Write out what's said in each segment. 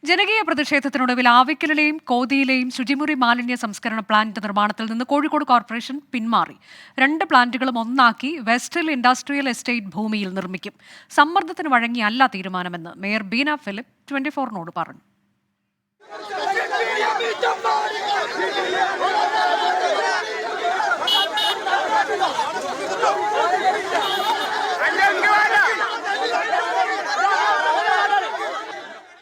ജനകീയ പ്രതിഷേധത്തിനൊടുവിൽ ആവിക്കലിലെയും കോതിയിലെയും ശുചിമുറി മാലിന്യ സംസ്കരണ പ്ലാന്റ് നിർമ്മാണത്തിൽ നിന്ന് കോഴിക്കോട് കോർപ്പറേഷൻ പിന്മാറി. 2 പ്ലാന്റുകളും ഒന്നാക്കി വെസ്റ്റ് ഹിൽ ഇൻഡസ്ട്രിയൽ എസ്റ്റേറ്റ് ഭൂമിയിൽ നിർമ്മിക്കും. സമ്മർദ്ദത്തിന് വഴങ്ങിയല്ല തീരുമാനമെന്ന് മേയർ ബീന ഫിലിപ്പ് 24നോട് പറഞ്ഞു.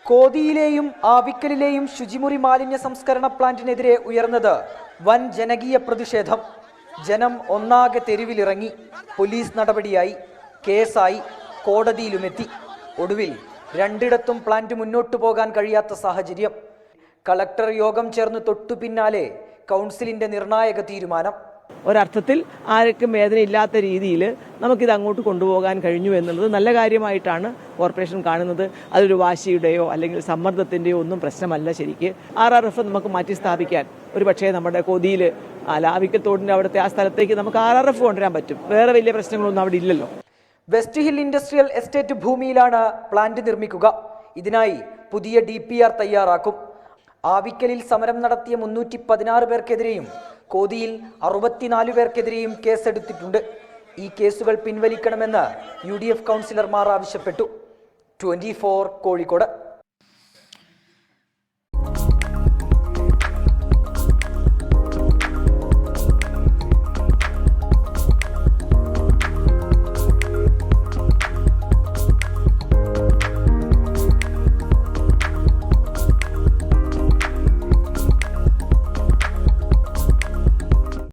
കോതിയിലെയും ആവിക്കലിലെയും ശുചിമുറി മാലിന്യ സംസ്കരണ പ്ലാന്റിനെതിരെ ഉയർന്നത് വൻ ജനകീയ പ്രതിഷേധം. ജനം ഒന്നാകെ തെരുവിലിറങ്ങി. പോലീസ് നടപടിയായി, കേസായി, കോടതിയിലുമെത്തി. ഒടുവിൽ 2ഇടത്തും പ്ലാന്റ് മുന്നോട്ടു പോകാൻ കഴിയാത്ത സാഹചര്യം. കളക്ടർ യോഗം ചേർന്ന് തൊട്ടു പിന്നാലെ കൗൺസിലിന്റെ നിർണായക തീരുമാനം. ഒരർത്ഥത്തിൽ ആർക്കും വേദനയില്ലാത്ത രീതിയിൽ നമുക്കിത് അങ്ങോട്ട് കൊണ്ടുപോകാൻ കഴിഞ്ഞു എന്നുള്ളത് നല്ല കാര്യമായിട്ടാണ് കോർപ്പറേഷൻ കാണുന്നത്. അതൊരു വാശിയുടെയോ അല്ലെങ്കിൽ സമ്മർദ്ദത്തിൻ്റെയോ ഒന്നും പ്രശ്നമല്ല. ശരിക്ക് RRF നമുക്ക് മാറ്റി സ്ഥാപിക്കാൻ ഒരു പക്ഷേ നമ്മുടെ കൊതിയിൽ ആവിക്കത്തോടിൻ്റെ അവിടുത്തെ ആ സ്ഥലത്തേക്ക് നമുക്ക് RRF കൊണ്ടുവരാൻ പറ്റും. വേറെ വലിയ പ്രശ്നങ്ങളൊന്നും അവിടെ ഇല്ലല്ലോ. വെസ്റ്റ് ഹിൽ ഇൻഡസ്ട്രിയൽ എസ്റ്റേറ്റ് ഭൂമിയിലാണ് പ്ലാന്റ് നിർമ്മിക്കുക. ഇതിനായി പുതിയ DPR തയ്യാറാക്കും. ആവിക്കലിൽ സമരം നടത്തിയ 316 പേർക്കെതിരെയും കോതിയിൽ 64 പേർക്കെതിരെയും കേസെടുത്തിട്ടുണ്ട്. ഈ കേസുകൾ പിൻവലിക്കണമെന്ന് UDF കൗൺസിലർമാർ ആവശ്യപ്പെട്ടു. 24 കോഴിക്കോട്.